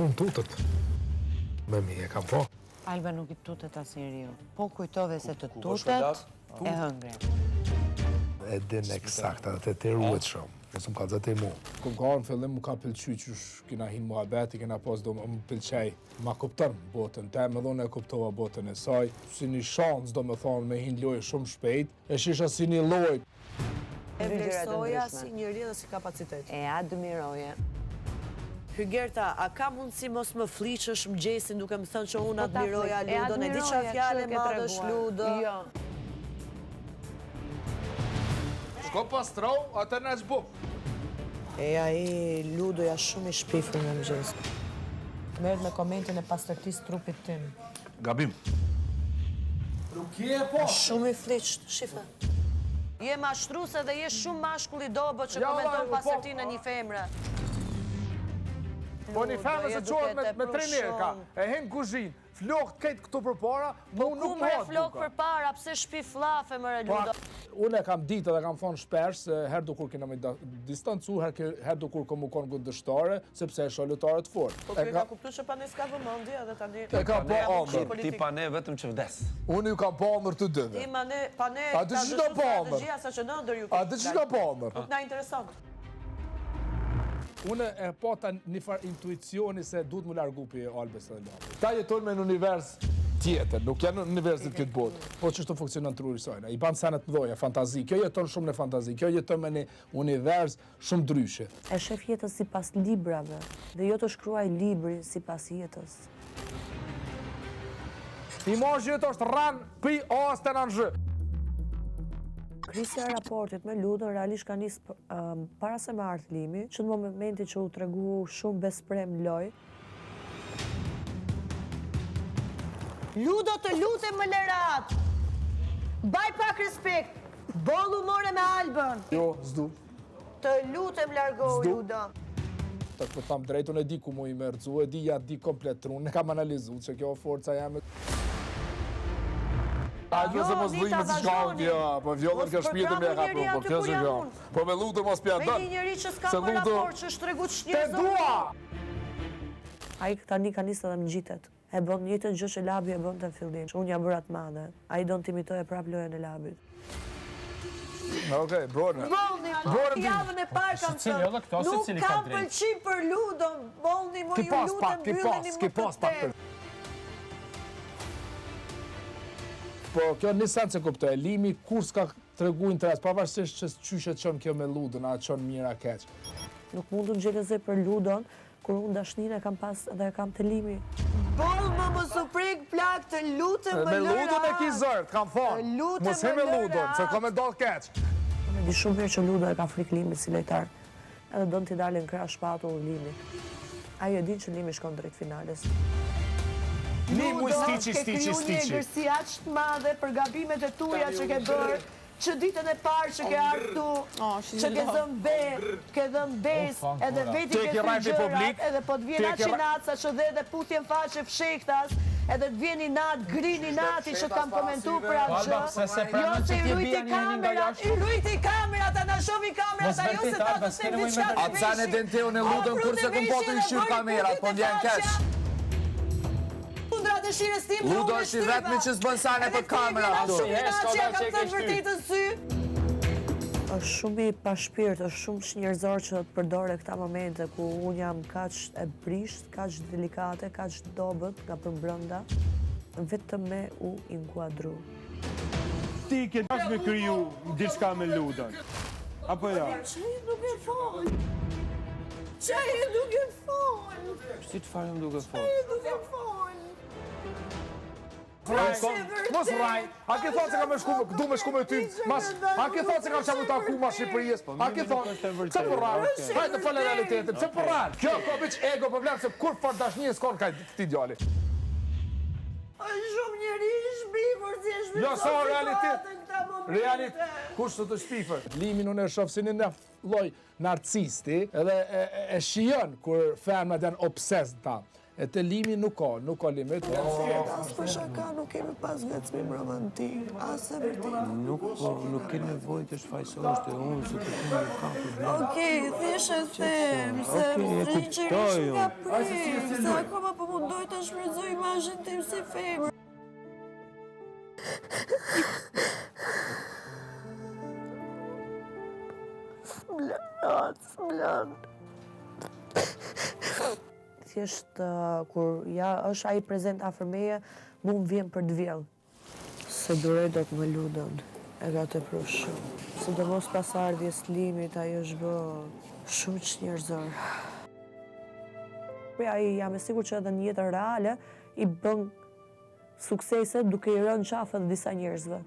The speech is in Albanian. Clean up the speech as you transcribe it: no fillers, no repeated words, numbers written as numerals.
Unë tutët. Me mi e kam po. Alba nuk I tutet asnjëriu. Po kujtove se të tutet e hëngre. E din eksakt, atë të ruhet shumë. Nësë më ka zëtë I mu. Këm ka në fillim më ka pëlqy qysh kina hinë muhabeti, kina pas do më pëlqej. Ma kuptën botën, te me dhone e kuptova botën e saj. Si një shansë do me thonë me hinë lojë shumë shpejt, e shisha si një lojë. E vlerësoja si njëri dhe si kapacitet. E admiroje. Hygerta, a ka mundësi mos më fliqësh mëngjesin duke më thënë që unë admiroja Ludon, e di qa fjale madhësh Ludo? Jo. Shko pastrau, atë në qbu. E ai Ludoja shumë I shpifur në mëngjes. Merët me komentin e pastërtisë trupit tim. Gabim. Nuk je po. Shumë I fliqët, shifa. Je mashtruese dhe je shumë mashkull I dobët që komenton pastërtinë e një femre. Po një femre se qohet me 3 nerka, e hen kuzhinë, flokët këtë këtu për para, Po ku me flokë për para, pse shpi flafe mëre Ludo? Unë e kam ditë dhe kam thonë shpesh se herë dukur kina me distancu, herë dukur kom u konë gëndështare, sepse e sholutare të fort. Po kërë ka kuptu që pa ne s'ka vëmëndje edhe tani... E ka po andër. Ti pa ne vetëm që vdes. Unë ju kam po andër të dyve. Ti pa ne A të që ka po andër? sa që në ndër ju A të që ka po andër? Nuk na interesant. Unë e pata një farë intuicioni se duhet më largu për Albes edhe Lapit. Ta jetojnë me në univers tjetër, nuk janë në universit këtë botë. Po që shto funksionan truri sajna, I banë senet mdoja, fantazi. Kjo jeton shumë në fantazi, kjo jeton me një univers shumë dryshe. E shef jetës si pas librave, dhe jo të shkruaj libri si pas jetës. Imazhi jetë është ranë, pi as të në nxë. Krisja e raportit me Ludon realisht ka nisë para se me ardhë Limi, që në momenti që u tregu shumë besprem loj. Ludo të lutem më lerat! Baj pak respekt! Bollu more me Albën! Jo, zdu. Të lutem largohu Zdu. Ludo! Të të thamë drejtun e di ku mu I mërëzu, e di ja di komplet trunë, ne kam analizu që kjo forca jam. A kjo se mos dhujme si shkallë, jo, po vjollër ka shpjetë me ka po kjo se kjo. Po me lutë mos pja Me të. një njëri që s'ka për raport, që është tregut Te shnjëzor. dua! Ai tani ka nisë edhe më gjitet. E bën njëtën gjë që Labi e bën të fillim. Unë jam bërat madhe. Ai do në timitoj e prap lojën e Labit. Okej, brone. Bolni, Bolni. javën e parë kam thënë. Nuk kam pëlqim për Ludon. Bolni, mo Ki ju pas lutem pak, ki mbylleni pas më të pak. terë. Po kjo një sen se kuptoj, Limi kur s'ka tregu interes, pavarësisht që qyshet qënë kjo me Ludon, a qënë mira keq. Nuk mundu në gjelëzë për Ludon, kur unë dashnin e kam pas dhe e kam të Limi. Bol më su prek plak, të lutem më Me lërat. Ludon e ki zërt, kam thonë. Lutem Mos he më me Ludon, lërat. se ka me dal keq. Unë e di shumë mirë që Ludo e ka frikë Limit si lojtar. Edhe do në t'i dalin krah shpatull Limi. Ai e din që Limi shkon drejt finales. Limu I stiqi. Ke kriju një egërsi aq të madhe për gabimet e tuja që ke bërë, që ditën e parë që ke ardhur tu, që ke dhënë ke dhënë besë, edhe veti ke frigjerat, edhe po të vjen aq I natë që dhe edhe putjen faqe fshektas, edhe të vjen I natë, grin I nati që t'kam komentu për atë gjë. Jo që I rujti kamerat, I rujti kamerat, a na shofi kamerat, a jo se ta të tem diçka të A ca në denteu në Ludon kurse këm po të ishir kamerat, po ndjen keq. Kundra dëshirës tim, Ludo është I vetmi që s'bën sane për kamera. Shuminacja kam thënë vërtetën sy. Është shumë I pashpirt, është shumë njerëzor që të përdore këta momente ku unë jam kaq e brisht, kaq delikate, kaq dobët nga përbrënda, vetëm me u inkuadru. Ti ke dash me kriju diçka me Ludon. Apo jo? Qaj nuk e fol. Qaj nuk e fol. Si të farem duke fol? Qaj nuk e fol. Mos raj, a ke thonë se kam du me shku me ty, a ke thonë se kam qamu taku ma Shqipërijës, a ke thonë, që për rarë, hajtë të fële realitetin, që për rarë, kjo ko biq ego problem, se kur far dashnije s'kon kaj këti djali. është shumë njëri I shpifur, si e shpifur. Jo, sa realitet, kush të shpifër? Limin unë e shof si një loj narcisti, edhe e shion kur femnat janë obses ta. E të limi nuk ka limit. As për shaka nuk kemi pas ngacmim romantik, as e vërtet. Nuk ke nevojë të shfaqësohesh te unë se të kemi ka problem. Okej, thjesht e them, se sinqerisht nga prit, se akoma po mundoj të shfrytëzoj imazhin tim si femër. S'mlan. Thjesht kur është ai prezent afër meje, mu më vjen për të vjell. Se duroj do të më ludon, e ka të pru shumë. Sidomos pas ardhjes limit, ajo është bë shumë çnjerëzor. Ai jam e sigurt që edhe në jetën reale i bën suksese duke i rënë qafë edhe disa njerëzve.